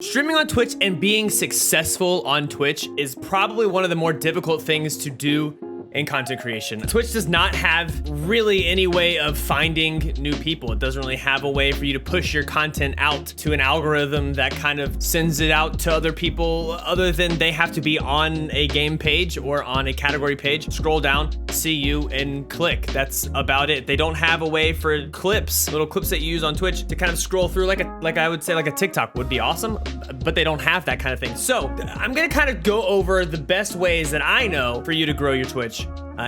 Streaming on Twitch and being successful on Twitch is probably one of the more difficult things to do in content creation. Twitch does not have really any way of finding new people. It doesn't really have a way for you to push your content out to an algorithm that kind of sends it out to other people, other than they have to be on a game page or on a category page, scroll down, see you, and click. That's about it. They don't have a way for clips, little clips that you use on Twitch, to kind of scroll through like I would say like a TikTok would be awesome, but they don't have that kind of thing. So I'm gonna kind of go over the best ways that I know for you to grow your Twitch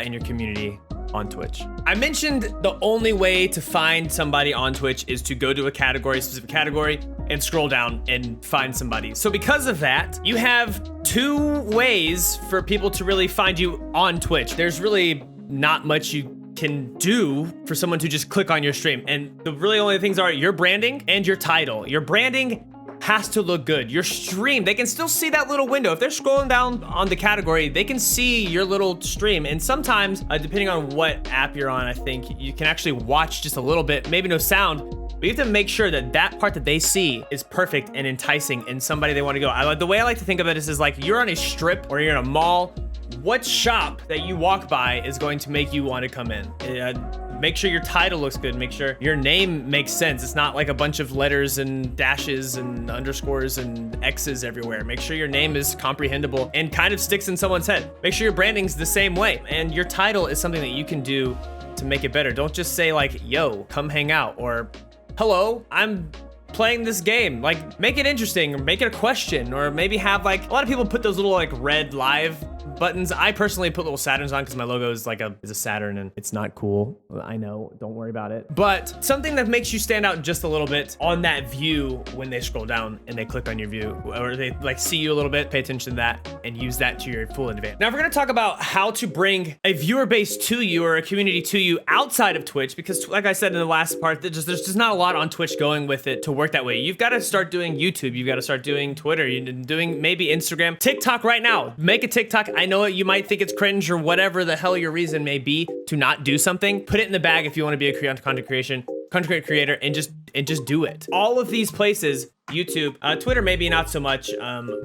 in your community on Twitch. I mentioned the only way to find somebody on Twitch is to go to a category, specific category, and scroll down and find somebody. So because of that, you have two ways for people to really find you on Twitch. There's really not much you can do for someone to just click on your stream. And the really only things are your branding and your title. Your branding has to look good. Your stream, they can still see that little window. If they're scrolling down on the category, they can see your little stream. And sometimes, depending on what app you're on, I think you can actually watch just a little bit, maybe no sound, but you have to make sure that that part that they see is perfect and enticing and somebody they want to go. The way I like to think of it is like you're on a strip or you're in a mall. What shop that you walk by is going to make you want to come in? Make sure your title looks good. Make sure your name makes sense. It's not like a bunch of letters and dashes and underscores and X's everywhere. Make sure your name is comprehensible and kind of sticks in someone's head. Make sure your branding's the same way. And your title is something that you can do to make it better. Don't just say like, yo, come hang out, or hello, I'm playing this game. Like, make it interesting, or make it a question, or maybe have like, a lot of people put those little like red live buttons. I personally put little Saturns on because my logo is like a Saturn and it's not cool. I know, don't worry about it. But something that makes you stand out just a little bit on that view when they scroll down and they click on your view, or they like see you a little bit, pay attention to that and use that to your full advantage. Now we're gonna talk about how to bring a viewer base to you or a community to you outside of Twitch, because like I said in the last part, there's just not a lot on Twitch going with it to work that way. You've got to start doing YouTube. You've got to start doing Twitter. You're doing maybe Instagram, TikTok right now. Make a TikTok. I know you might think it's cringe or whatever the hell your reason may be to not do something. Put it in the bag if you want to be a content creator and just do it. All of these places, YouTube, Twitter maybe not so much,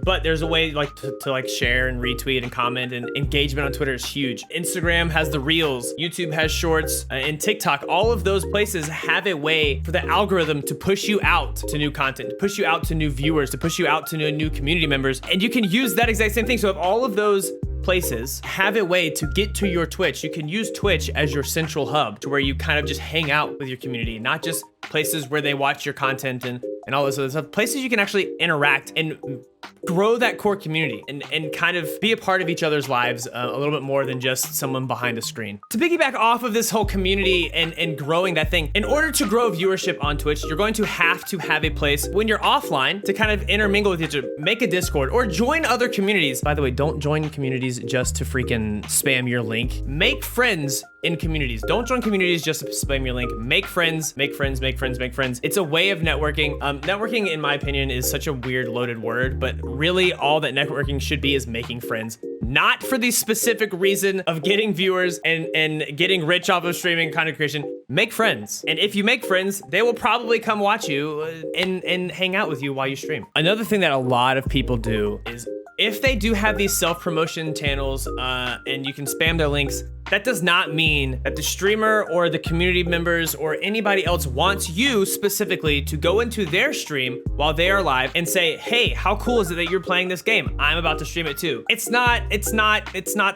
but there's a way like to like share and retweet and comment, and engagement on Twitter is huge. Instagram has the Reels, YouTube has Shorts, and TikTok. All of those places have a way for the algorithm to push you out to new content, to push you out to new viewers, to push you out to new community members, and you can use that exact same thing. So if all of those places have a way to get to your Twitch, you can use Twitch as your central hub to where you kind of just hang out with your community, not just places where they watch your content and all this other stuff. Places you can actually interact and grow that core community and kind of be a part of each other's lives a little bit more than just someone behind a screen. To piggyback off of this whole community and growing that thing, in order to grow viewership on Twitch, you're going to have a place when you're offline to kind of intermingle with each other. Make a Discord or join other communities. By the way, don't join communities just to freaking spam your link. Make friends in communities. Don't join communities just to spam your link. Make friends, make friends, make friends, make friends. It's a way of networking. Networking, in my opinion, is such a weird loaded word, but really all that networking should be is making friends. Not for the specific reason of getting viewers and getting rich off of streaming content creation. Make friends. And if you make friends, they will probably come watch you and hang out with you while you stream. Another thing that a lot of people do is if they do have these self-promotion channels and you can spam their links, that does not mean that the streamer or the community members or anybody else wants you specifically to go into their stream while they are live and say, hey, how cool is it that you're playing this game? I'm about to stream it too. It's not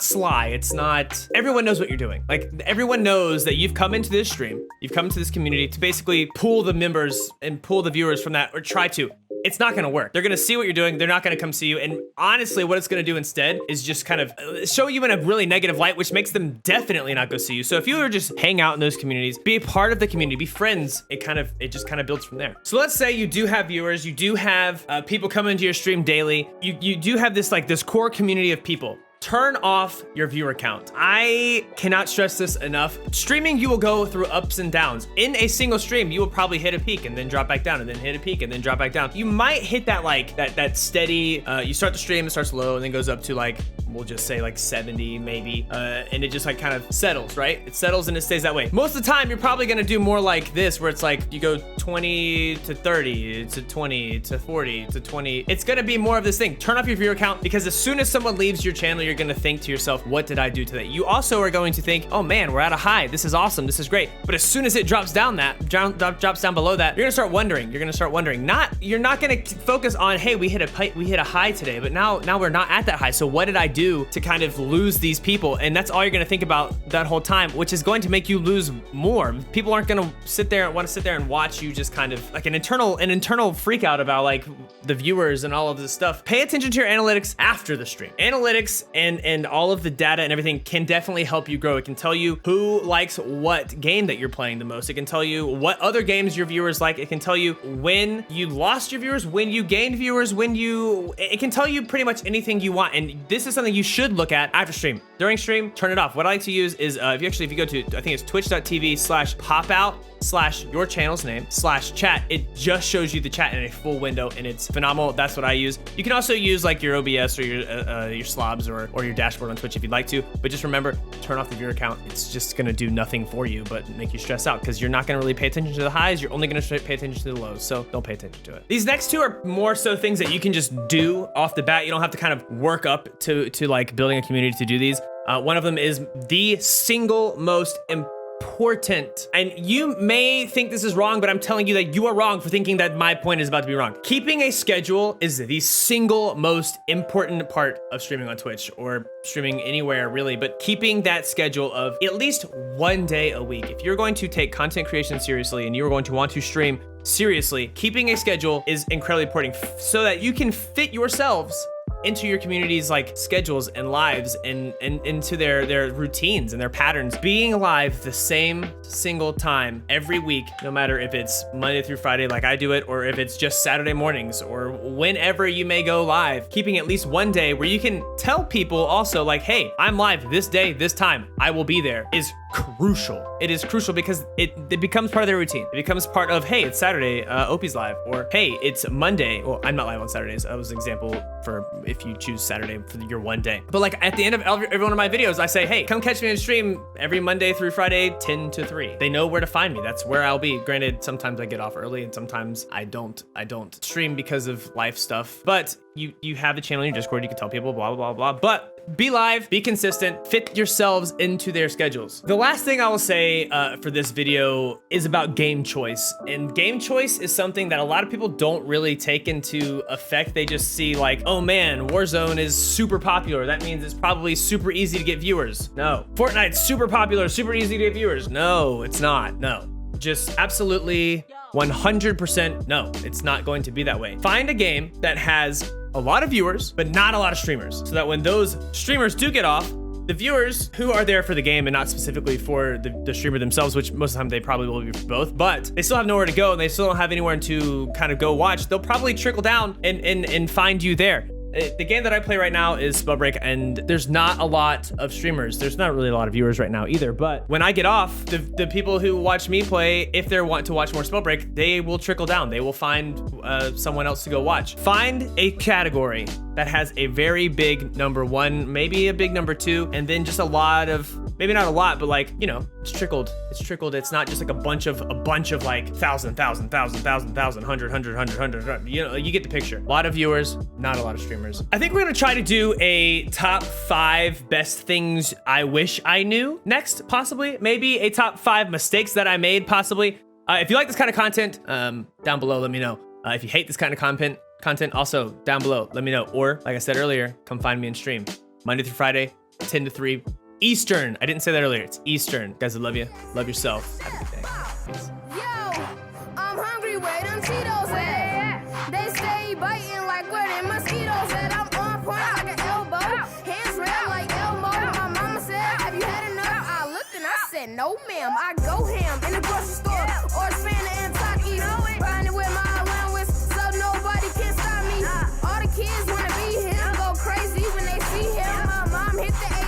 sly. It's not, everyone knows what you're doing. Like, everyone knows that you've come into this stream, you've come into this community to basically pull the members and pull the viewers from that, or try to. It's not gonna work. They're gonna see what you're doing. They're not gonna come see you. And honestly, what it's gonna do instead is just kind of show you in a really negative light, which makes them definitely not go see you. So if you were just hang out in those communities, be a part of the community, be friends, it just kind of builds from there. So let's say you do have viewers, you do have people coming into your stream daily. You do have this core community of people. Turn off your viewer count. I cannot stress this enough. Streaming, you will go through ups and downs. In a single stream, you will probably hit a peak and then drop back down, and then hit a peak and then drop back down. You might hit that that steady, you start the stream, it starts low and then goes up to like we'll just say like 70 maybe, and it just like kind of settles, right? It settles and it stays that way. Most of the time, you're probably gonna do more like this, where it's like you go 20 to 30 to 20 to 40 to 20. It's gonna be more of this thing. Turn off your viewer count, because as soon as someone leaves your channel, you're gonna think to yourself, what did I do today? You also are going to think, oh man, we're at a high. This is awesome. This is great. But as soon as it drops down drops down below that, you're gonna start wondering. You're gonna start wondering. You're not gonna focus on, hey, we hit a high today, but now we're not at that high. So what did I do to kind of lose these people? And that's all you're gonna think about that whole time, which is going to make you lose more. People aren't gonna want to sit there and watch you just kind of like an internal freak out about like the viewers and all of this stuff. Pay attention to your analytics after the stream. Analytics and all of the data and everything can definitely help you grow. It can tell you who likes what game that you're playing the most. It can tell you what other games your viewers like. It can tell you when you lost your viewers, when you gained viewers, it can tell you pretty much anything you want. And this is something you should look at after stream. During stream, turn it off. What I like to use is if you go to, I think it's twitch.tv/popout/your channel's name/chat, it just shows you the chat in a full window, and it's phenomenal. That's what I use. You can also use like your OBS or your slobs or your dashboard on Twitch if you'd like to, but just remember, turn off the viewer count. It's just gonna do nothing for you but make you stress out, because you're not gonna really pay attention to the highs. You're only gonna pay attention to the lows, so don't pay attention to it. These next two are more so things that you can just do off the bat. You don't have to kind of work up to like building a community to do these. One of them is the single most important, and you may think this is wrong, but I'm telling you that you are wrong for thinking that my point is about to be wrong. Keeping a schedule is the single most important part of streaming on Twitch, or streaming anywhere really, but keeping that schedule of at least one day a week. If you're going to take content creation seriously and you're going to want to stream seriously, keeping a schedule is incredibly important so that you can fit yourselves into your community's like schedules and lives and into their routines and their patterns. Being live the same single time every week, no matter if it's Monday through Friday like I do it, or if it's just Saturday mornings, or whenever you may go live, keeping at least one day where you can tell people also like, hey, I'm live this day, this time, I will be there, is crucial. It is crucial because it becomes part of their routine. It becomes part of, hey, it's Saturday, Opie's live, or hey, it's Monday. Well, I'm not live on Saturdays. That was an example for if you choose Saturday for your one day. But like at the end of every one of my videos, I say, hey, come catch me on stream every Monday through Friday, 10 to 3. They know where to find me. That's where I'll be. Granted, sometimes I get off early and sometimes I don't stream because of life stuff. But you have the channel in your Discord, you can tell people blah, blah, blah, blah. But be live, be consistent, fit yourselves into their schedules. The last thing I will say for this video is about game choice. And game choice is something that a lot of people don't really take into effect. They just see like, oh man, Warzone is super popular. That means it's probably super easy to get viewers. No. Fortnite's super popular, super easy to get viewers. No, it's not. No. Just absolutely 100% no, it's not going to be that way. Find a game that has a lot of viewers, but not a lot of streamers, so that when those streamers do get off, the viewers who are there for the game and not specifically for the streamer themselves, which most of the time they probably will be for both, but they still have nowhere to go and they still don't have anywhere to kind of go watch, they'll probably trickle down and find you there. The game that I play right now is Spellbreak, and there's not a lot of streamers. There's not really a lot of viewers right now either, but when I get off, the people who watch me play, if they want to watch more Spellbreak, they will trickle down. They will find someone else to go watch. Find a category that has a very big number one, maybe a big number two, and then just a lot of, maybe not a lot, but like, you know, it's trickled. It's not just like a bunch of like 1,000, 100. You know, you get the picture. A lot of viewers, not a lot of streamers. I think we're gonna try to do a top 5 best things I wish I knew next, possibly. Maybe a top 5 mistakes that I made, possibly. If you like this kind of content, down below, let me know. If you hate this kind of content, also down below, let me know. Or, like I said earlier, come find me and stream. Monday through Friday, 10 to 3 Eastern. I didn't say that earlier. It's Eastern. Guys, I love you. Love yourself. Have a good day. Peace. Yo, I'm hungry where them Cheetos at? They stay biting like where them mosquitoes at. I'm on point like an elbow. Hands red like Elmo. My mama said, have you had enough? I looked and I said, no ma'am. I go ham in the grocery store.